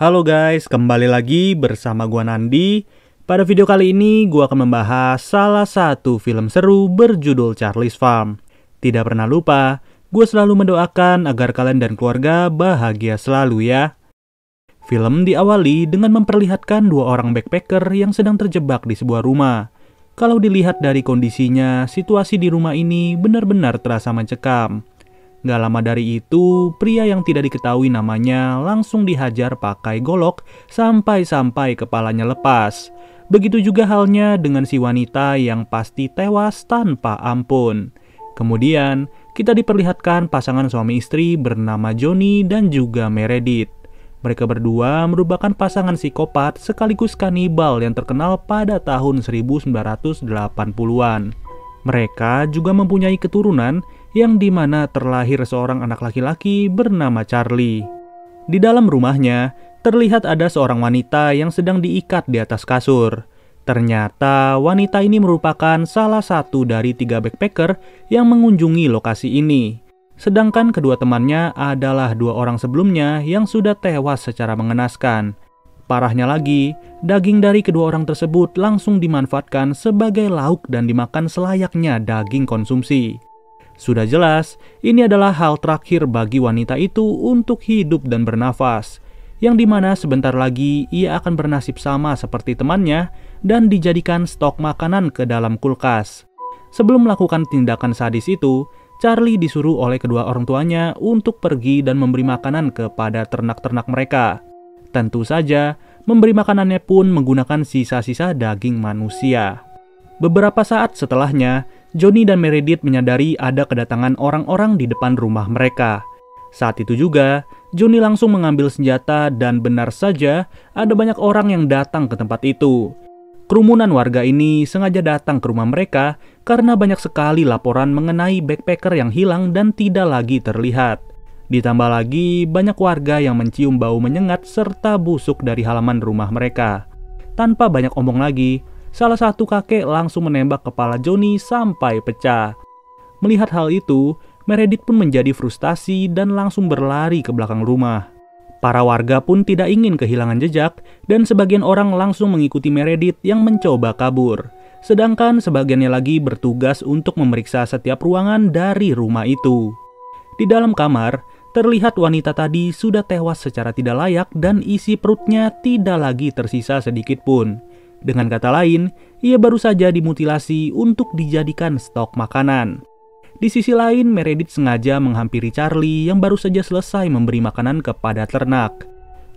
Halo guys, kembali lagi bersama gua Nandi. Pada video kali ini gua akan membahas salah satu film seru berjudul Charlie's Farm. Tidak pernah lupa, gua selalu mendoakan agar kalian dan keluarga bahagia selalu ya. Film diawali dengan memperlihatkan dua orang backpacker yang sedang terjebak di sebuah rumah. Kalau dilihat dari kondisinya, situasi di rumah ini benar-benar terasa mencekam. Gak lama dari itu, pria yang tidak diketahui namanya langsung dihajar pakai golok sampai-sampai kepalanya lepas. Begitu juga halnya dengan si wanita yang pasti tewas tanpa ampun. Kemudian, kita diperlihatkan pasangan suami istri bernama Johnny dan juga Meredith. Mereka berdua merupakan pasangan psikopat sekaligus kanibal yang terkenal pada tahun 1980-an. Mereka juga mempunyai keturunan yang dimana terlahir seorang anak laki-laki bernama Charlie. Di dalam rumahnya, terlihat ada seorang wanita yang sedang diikat di atas kasur. Ternyata wanita ini merupakan salah satu dari 3 backpacker yang mengunjungi lokasi ini. Sedangkan kedua temannya adalah 2 orang sebelumnya yang sudah tewas secara mengenaskan. Parahnya lagi, daging dari kedua orang tersebut langsung dimanfaatkan sebagai lauk dan dimakan selayaknya daging konsumsi. Sudah jelas, ini adalah hal terakhir bagi wanita itu untuk hidup dan bernafas, yang dimana sebentar lagi ia akan bernasib sama seperti temannya dan dijadikan stok makanan ke dalam kulkas. Sebelum melakukan tindakan sadis itu, Charlie disuruh oleh kedua orang tuanya untuk pergi dan memberi makanan kepada ternak-ternak mereka. Tentu saja, memberi makanannya pun menggunakan sisa-sisa daging manusia. Beberapa saat setelahnya, Johnny dan Meredith menyadari ada kedatangan orang-orang di depan rumah mereka. Saat itu juga, Johnny langsung mengambil senjata dan benar saja ada banyak orang yang datang ke tempat itu. Kerumunan warga ini sengaja datang ke rumah mereka karena banyak sekali laporan mengenai backpacker yang hilang dan tidak lagi terlihat. Ditambah lagi banyak warga yang mencium bau menyengat serta busuk dari halaman rumah mereka. Tanpa banyak omong lagi, salah satu kakek langsung menembak kepala Johnny sampai pecah. Melihat hal itu, Meredith pun menjadi frustasi dan langsung berlari ke belakang rumah. Para warga pun tidak ingin kehilangan jejak dan sebagian orang langsung mengikuti Meredith yang mencoba kabur. Sedangkan sebagiannya lagi bertugas untuk memeriksa setiap ruangan dari rumah itu. Di dalam kamar, terlihat wanita tadi sudah tewas secara tidak layak dan isi perutnya tidak lagi tersisa sedikit pun. Dengan kata lain, ia baru saja dimutilasi untuk dijadikan stok makanan. Di sisi lain, Meredith sengaja menghampiri Charlie yang baru saja selesai memberi makanan kepada ternak.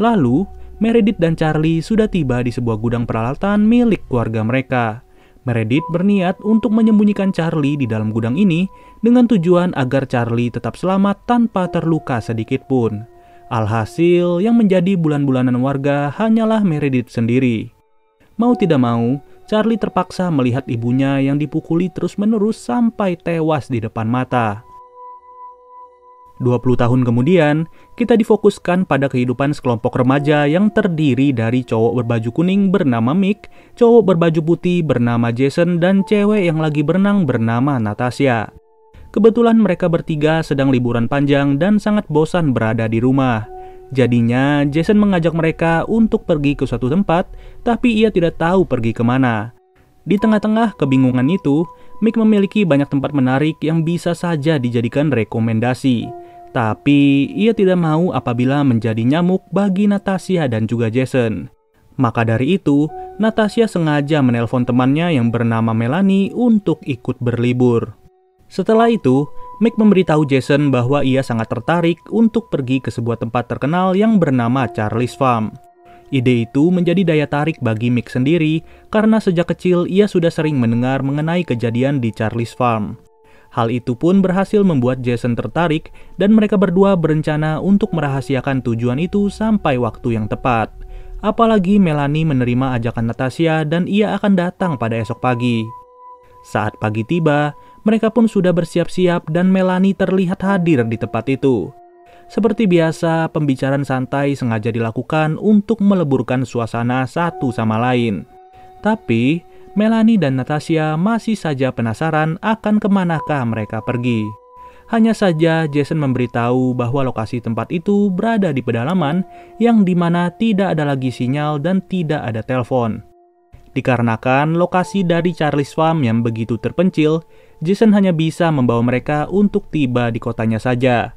Lalu, Meredith dan Charlie sudah tiba di sebuah gudang peralatan milik keluarga mereka. Meredith berniat untuk menyembunyikan Charlie di dalam gudang ini dengan tujuan agar Charlie tetap selamat tanpa terluka sedikit pun. Alhasil, yang menjadi bulan-bulanan warga hanyalah Meredith sendiri. Mau tidak mau, Charlie terpaksa melihat ibunya yang dipukuli terus-menerus sampai tewas di depan mata. 20 tahun kemudian, kita difokuskan pada kehidupan sekelompok remaja yang terdiri dari cowok berbaju kuning bernama Mick, cowok berbaju putih bernama Jason, dan cewek yang lagi berenang bernama Natasha. Kebetulan mereka bertiga sedang liburan panjang dan sangat bosan berada di rumah. Jadinya, Jason mengajak mereka untuk pergi ke suatu tempat, tapi ia tidak tahu pergi kemana. Di tengah-tengah kebingungan itu, Mick memiliki banyak tempat menarik yang bisa saja dijadikan rekomendasi. Tapi, ia tidak mau apabila menjadi nyamuk bagi Natasha dan juga Jason. Maka dari itu, Natasha sengaja menelpon temannya yang bernama Melanie untuk ikut berlibur. Setelah itu, Mick memberitahu Jason bahwa ia sangat tertarik untuk pergi ke sebuah tempat terkenal yang bernama Charlie's Farm. Ide itu menjadi daya tarik bagi Mick sendiri karena sejak kecil ia sudah sering mendengar mengenai kejadian di Charlie's Farm. Hal itu pun berhasil membuat Jason tertarik dan mereka berdua berencana untuk merahasiakan tujuan itu sampai waktu yang tepat. Apalagi Melanie menerima ajakan Natasha dan ia akan datang pada esok pagi. Saat pagi tiba, mereka pun sudah bersiap-siap dan Melanie terlihat hadir di tempat itu. Seperti biasa, pembicaraan santai sengaja dilakukan untuk meleburkan suasana satu sama lain. Tapi, Melanie dan Natasha masih saja penasaran akan kemanakah mereka pergi. Hanya saja Jason memberitahu bahwa lokasi tempat itu berada di pedalaman yang dimana tidak ada lagi sinyal dan tidak ada telepon. Dikarenakan lokasi dari Charlie's Farm yang begitu terpencil, Jason hanya bisa membawa mereka untuk tiba di kotanya saja.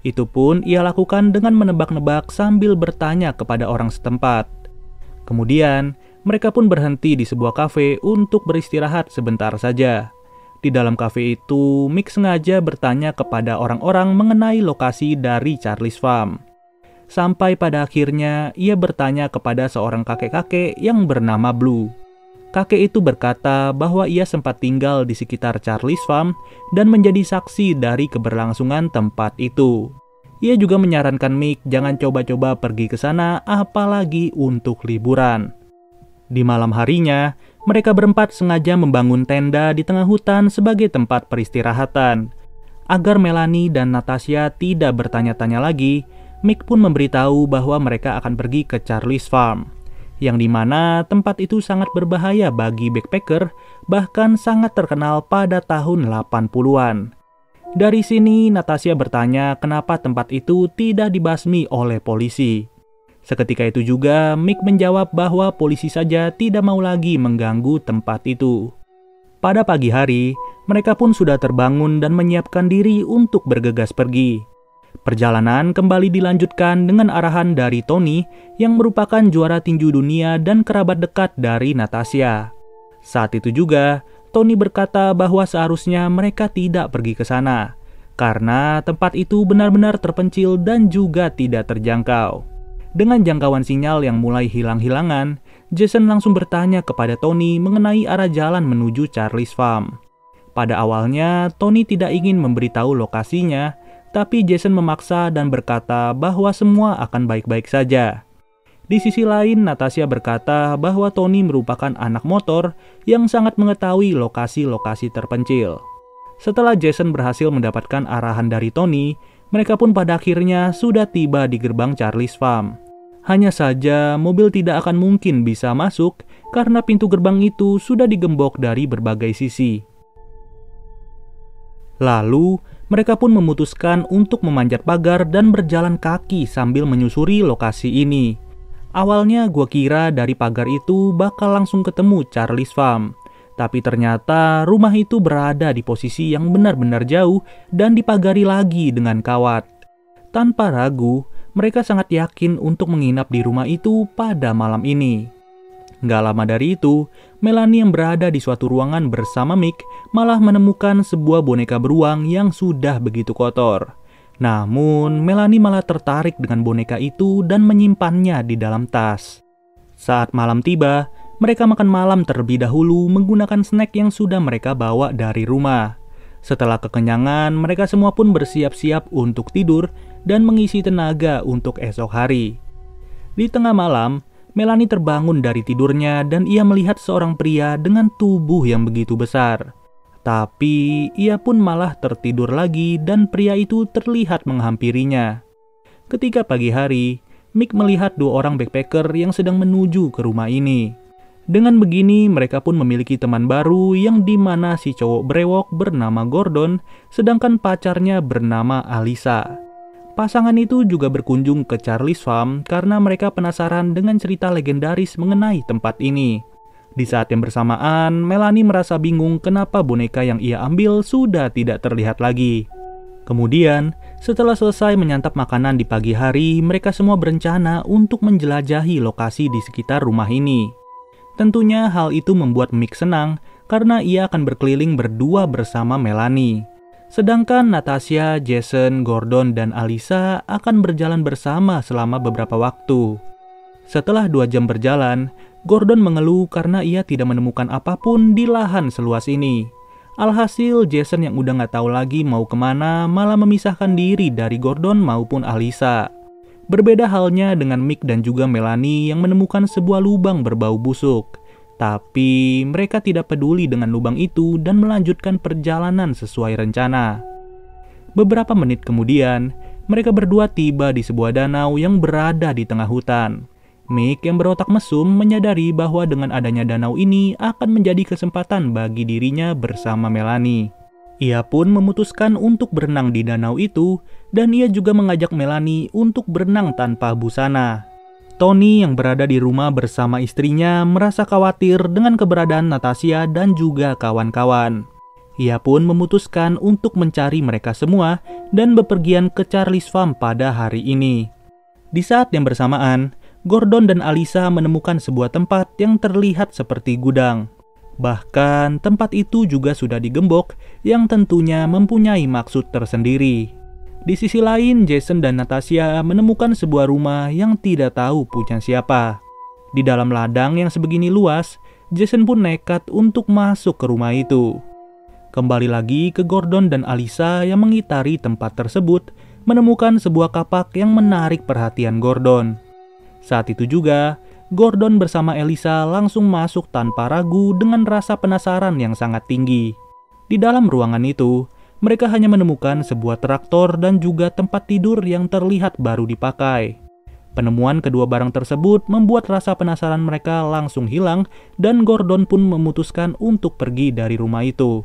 Itu pun ia lakukan dengan menebak-nebak sambil bertanya kepada orang setempat. Kemudian, mereka pun berhenti di sebuah kafe untuk beristirahat sebentar saja. Di dalam kafe itu, Mick sengaja bertanya kepada orang-orang mengenai lokasi dari Charlie's Farm. Sampai pada akhirnya, ia bertanya kepada seorang kakek-kakek yang bernama Blue. Kakek itu berkata bahwa ia sempat tinggal di sekitar Charlie's Farm dan menjadi saksi dari keberlangsungan tempat itu. Ia juga menyarankan Mick jangan coba-coba pergi ke sana, apalagi untuk liburan. Di malam harinya, mereka berempat sengaja membangun tenda di tengah hutan sebagai tempat peristirahatan. Agar Melanie dan Natasha tidak bertanya-tanya lagi, Mick pun memberitahu bahwa mereka akan pergi ke Charlie's Farm, yang dimana tempat itu sangat berbahaya bagi backpacker, bahkan sangat terkenal pada tahun 80-an. Dari sini, Natasha bertanya kenapa tempat itu tidak dibasmi oleh polisi. Seketika itu juga, Mick menjawab bahwa polisi saja tidak mau lagi mengganggu tempat itu. Pada pagi hari, mereka pun sudah terbangun dan menyiapkan diri untuk bergegas pergi. Perjalanan kembali dilanjutkan dengan arahan dari Tony yang merupakan juara tinju dunia dan kerabat dekat dari Natasha. Saat itu juga, Tony berkata bahwa seharusnya mereka tidak pergi ke sana, karena tempat itu benar-benar terpencil dan juga tidak terjangkau. Dengan jangkauan sinyal yang mulai hilang-hilangan, Jason langsung bertanya kepada Tony mengenai arah jalan menuju Charlie's Farm. Pada awalnya, Tony tidak ingin memberitahu lokasinya, tapi Jason memaksa dan berkata bahwa semua akan baik-baik saja. Di sisi lain, Natasha berkata bahwa Tony merupakan anak motor yang sangat mengetahui lokasi-lokasi terpencil. Setelah Jason berhasil mendapatkan arahan dari Tony, mereka pun pada akhirnya sudah tiba di gerbang Charlie's Farm. Hanya saja, mobil tidak akan mungkin bisa masuk karena pintu gerbang itu sudah digembok dari berbagai sisi. Lalu, mereka pun memutuskan untuk memanjat pagar dan berjalan kaki sambil menyusuri lokasi ini. Awalnya gua kira dari pagar itu bakal langsung ketemu Charlie's Farm. Tapi ternyata rumah itu berada di posisi yang benar-benar jauh dan dipagari lagi dengan kawat. Tanpa ragu, mereka sangat yakin untuk menginap di rumah itu pada malam ini. Gak lama dari itu, Melanie yang berada di suatu ruangan bersama Mick malah menemukan sebuah boneka beruang yang sudah begitu kotor. Namun, Melanie malah tertarik dengan boneka itu dan menyimpannya di dalam tas. Saat malam tiba, mereka makan malam terlebih dahulu menggunakan snack yang sudah mereka bawa dari rumah. Setelah kekenyangan, mereka semua pun bersiap-siap untuk tidur dan mengisi tenaga untuk esok hari. Di tengah malam, Melanie terbangun dari tidurnya dan ia melihat seorang pria dengan tubuh yang begitu besar. Tapi ia pun malah tertidur lagi dan pria itu terlihat menghampirinya. Ketika pagi hari, Mick melihat dua orang backpacker yang sedang menuju ke rumah ini. Dengan begini, mereka pun memiliki teman baru yang dimana si cowok brewok bernama Gordon, sedangkan pacarnya bernama Alisa. Pasangan itu juga berkunjung ke Charlie's Farm karena mereka penasaran dengan cerita legendaris mengenai tempat ini. Di saat yang bersamaan, Melanie merasa bingung kenapa boneka yang ia ambil sudah tidak terlihat lagi. Kemudian, setelah selesai menyantap makanan di pagi hari, mereka semua berencana untuk menjelajahi lokasi di sekitar rumah ini. Tentunya hal itu membuat Mick senang karena ia akan berkeliling berdua bersama Melanie. Sedangkan Natasha, Jason, Gordon, dan Alisa akan berjalan bersama selama beberapa waktu. Setelah 2 jam berjalan, Gordon mengeluh karena ia tidak menemukan apapun di lahan seluas ini. Alhasil, Jason yang udah gak tahu lagi mau kemana malah memisahkan diri dari Gordon maupun Alisa. Berbeda halnya dengan Mick dan juga Melanie yang menemukan sebuah lubang berbau busuk. Tapi mereka tidak peduli dengan lubang itu dan melanjutkan perjalanan sesuai rencana. Beberapa menit kemudian, mereka berdua tiba di sebuah danau yang berada di tengah hutan. Mick yang berotak mesum menyadari bahwa dengan adanya danau ini akan menjadi kesempatan bagi dirinya bersama Melanie. Ia pun memutuskan untuk berenang di danau itu, dan ia juga mengajak Melanie untuk berenang tanpa busana. Tony yang berada di rumah bersama istrinya merasa khawatir dengan keberadaan Natasha dan juga kawan-kawan. Ia pun memutuskan untuk mencari mereka semua dan bepergian ke Charlie's Farm pada hari ini. Di saat yang bersamaan, Gordon dan Alyssa menemukan sebuah tempat yang terlihat seperti gudang. Bahkan tempat itu juga sudah digembok yang tentunya mempunyai maksud tersendiri. Di sisi lain, Jason dan Natasha menemukan sebuah rumah yang tidak tahu punya siapa. Di dalam ladang yang sebegini luas, Jason pun nekat untuk masuk ke rumah itu. Kembali lagi ke Gordon dan Alyssa yang mengitari tempat tersebut, menemukan sebuah kapak yang menarik perhatian Gordon. Saat itu juga, Gordon bersama Alyssa langsung masuk tanpa ragu dengan rasa penasaran yang sangat tinggi. Di dalam ruangan itu, mereka hanya menemukan sebuah traktor dan juga tempat tidur yang terlihat baru dipakai. Penemuan kedua barang tersebut membuat rasa penasaran mereka langsung hilang dan Gordon pun memutuskan untuk pergi dari rumah itu.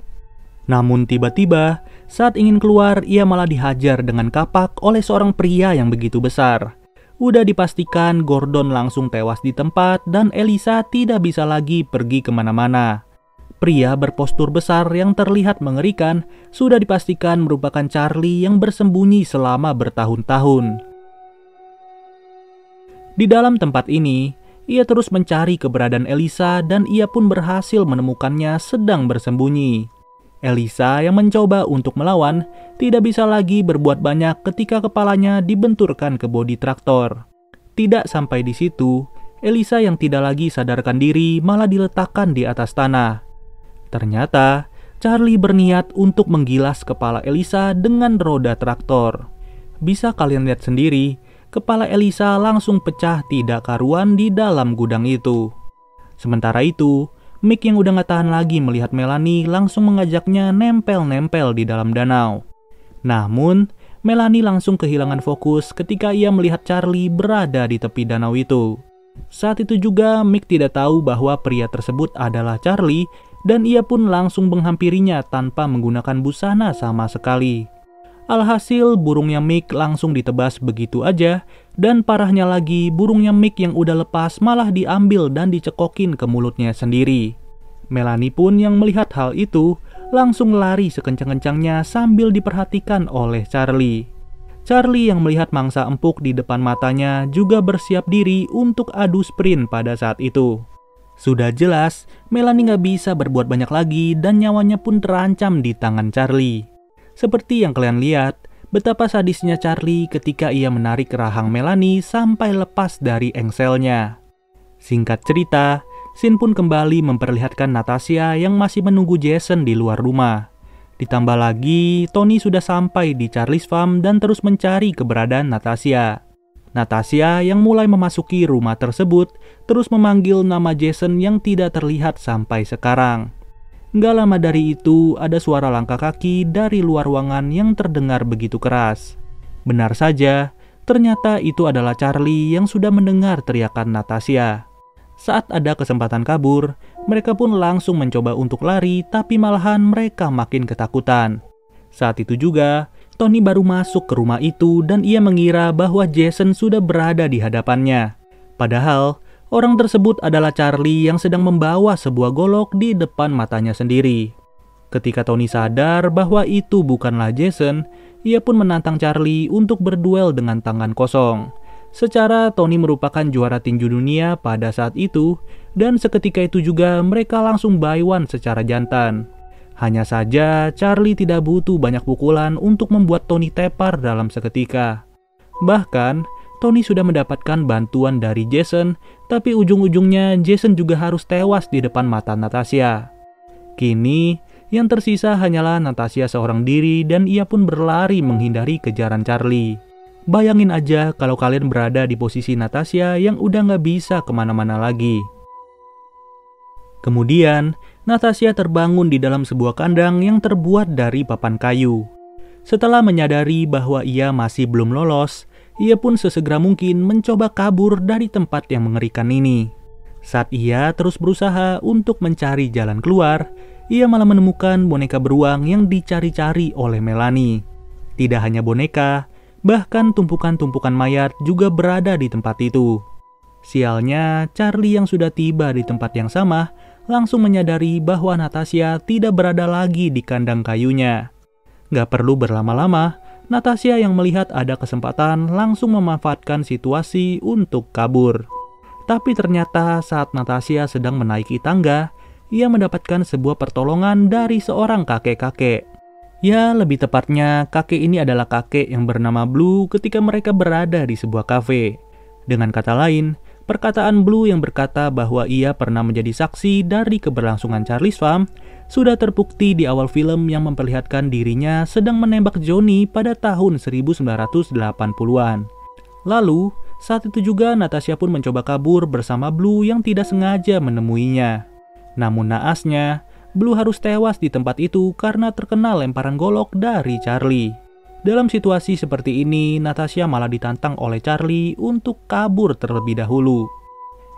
Namun tiba-tiba, saat ingin keluar, ia malah dihajar dengan kapak oleh seorang pria yang begitu besar. Udah dipastikan Gordon langsung tewas di tempat dan Alyssa tidak bisa lagi pergi kemana-mana. Pria berpostur besar yang terlihat mengerikan sudah dipastikan merupakan Charlie yang bersembunyi selama bertahun-tahun. Di dalam tempat ini, ia terus mencari keberadaan Alyssa dan ia pun berhasil menemukannya sedang bersembunyi. Alyssa yang mencoba untuk melawan tidak bisa lagi berbuat banyak ketika kepalanya dibenturkan ke bodi traktor. Tidak sampai di situ, Alyssa yang tidak lagi sadarkan diri malah diletakkan di atas tanah. Ternyata, Charlie berniat untuk menggilas kepala Alyssa dengan roda traktor. Bisa kalian lihat sendiri, kepala Alyssa langsung pecah tidak karuan di dalam gudang itu. Sementara itu, Mick yang udah gak tahan lagi melihat Melanie langsung mengajaknya nempel-nempel di dalam danau. Namun, Melanie langsung kehilangan fokus ketika ia melihat Charlie berada di tepi danau itu. Saat itu juga Mick tidak tahu bahwa pria tersebut adalah Charlie dan ia pun langsung menghampirinya tanpa menggunakan busana sama sekali. Alhasil burungnya Mick langsung ditebas begitu aja dan parahnya lagi burungnya Mick yang udah lepas malah diambil dan dicekokin ke mulutnya sendiri. Melanie pun yang melihat hal itu langsung lari sekencang-kencangnya sambil diperhatikan oleh Charlie. Charlie yang melihat mangsa empuk di depan matanya juga bersiap diri untuk adu sprint pada saat itu. Sudah jelas, Melanie gak bisa berbuat banyak lagi dan nyawanya pun terancam di tangan Charlie. Seperti yang kalian lihat, betapa sadisnya Charlie ketika ia menarik rahang Melanie sampai lepas dari engselnya. Singkat cerita, scene pun kembali memperlihatkan Natasha yang masih menunggu Jason di luar rumah. Ditambah lagi, Tony sudah sampai di Charlie's Farm dan terus mencari keberadaan Natasha. Natasha yang mulai memasuki rumah tersebut terus memanggil nama Jason yang tidak terlihat sampai sekarang. Gak lama dari itu ada suara langkah kaki dari luar ruangan yang terdengar begitu keras. Benar saja, ternyata itu adalah Charlie yang sudah mendengar teriakan Natasha. Saat ada kesempatan kabur, mereka pun langsung mencoba untuk lari tapi malahan mereka makin ketakutan. Saat itu juga, Tony baru masuk ke rumah itu dan ia mengira bahwa Jason sudah berada di hadapannya. Padahal, orang tersebut adalah Charlie yang sedang membawa sebuah golok di depan matanya sendiri. Ketika Tony sadar bahwa itu bukanlah Jason, ia pun menantang Charlie untuk berduel dengan tangan kosong. Secara Tony merupakan juara tinju dunia pada saat itu, dan seketika itu juga mereka langsung buy one secara jantan. Hanya saja, Charlie tidak butuh banyak pukulan untuk membuat Tony tepar dalam seketika. Bahkan, Tony sudah mendapatkan bantuan dari Jason, tapi ujung-ujungnya Jason juga harus tewas di depan mata Natasha. Kini, yang tersisa hanyalah Natasha seorang diri dan ia pun berlari menghindari kejaran Charlie. Bayangin aja kalau kalian berada di posisi Natasha yang udah gak bisa kemana-mana lagi. Kemudian, Natasha terbangun di dalam sebuah kandang yang terbuat dari papan kayu. Setelah menyadari bahwa ia masih belum lolos, ia pun sesegera mungkin mencoba kabur dari tempat yang mengerikan ini. Saat ia terus berusaha untuk mencari jalan keluar, ia malah menemukan boneka beruang yang dicari-cari oleh Melanie. Tidak hanya boneka, bahkan tumpukan-tumpukan mayat juga berada di tempat itu. Sialnya, Charlie yang sudah tiba di tempat yang sama langsung menyadari bahwa Natasha tidak berada lagi di kandang kayunya. Gak perlu berlama-lama, Natasha yang melihat ada kesempatan langsung memanfaatkan situasi untuk kabur. Tapi ternyata saat Natasha sedang menaiki tangga, ia mendapatkan sebuah pertolongan dari seorang kakek-kakek. Ya, lebih tepatnya kakek ini adalah kakek yang bernama Blue ketika mereka berada di sebuah kafe. Dengan kata lain, perkataan Blue yang berkata bahwa ia pernah menjadi saksi dari keberlangsungan Charlie's Farm sudah terbukti di awal film yang memperlihatkan dirinya sedang menembak Johnny pada tahun 1980-an. Lalu, saat itu juga Natasha pun mencoba kabur bersama Blue yang tidak sengaja menemuinya. Namun naasnya, Blue harus tewas di tempat itu karena terkena lemparan golok dari Charlie. Dalam situasi seperti ini, Natasha malah ditantang oleh Charlie untuk kabur terlebih dahulu.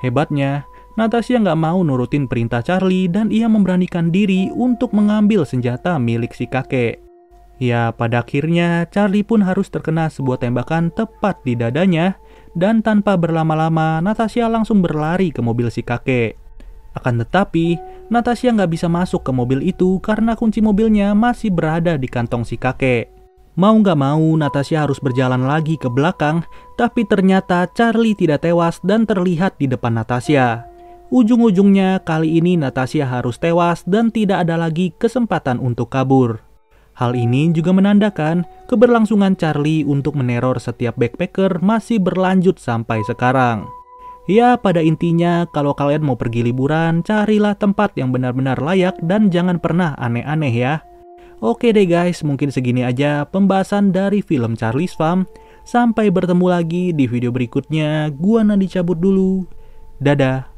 Hebatnya, Natasha nggak mau nurutin perintah Charlie dan ia memberanikan diri untuk mengambil senjata milik si kakek. Ya, pada akhirnya Charlie pun harus terkena sebuah tembakan tepat di dadanya dan tanpa berlama-lama Natasha langsung berlari ke mobil si kakek. Akan tetapi, Natasha nggak bisa masuk ke mobil itu karena kunci mobilnya masih berada di kantong si kakek. Mau nggak mau, Natasha harus berjalan lagi ke belakang, tapi ternyata Charlie tidak tewas dan terlihat di depan Natasha. Ujung-ujungnya kali ini Natasha harus tewas dan tidak ada lagi kesempatan untuk kabur. Hal ini juga menandakan keberlangsungan Charlie untuk meneror setiap backpacker masih berlanjut sampai sekarang. Ya, pada intinya kalau kalian mau pergi liburan, carilah tempat yang benar-benar layak dan jangan pernah aneh-aneh ya. Oke deh guys, mungkin segini aja pembahasan dari film Charlie's Farm. Sampai bertemu lagi di video berikutnya. Gua Nandi cabut dulu. Dadah.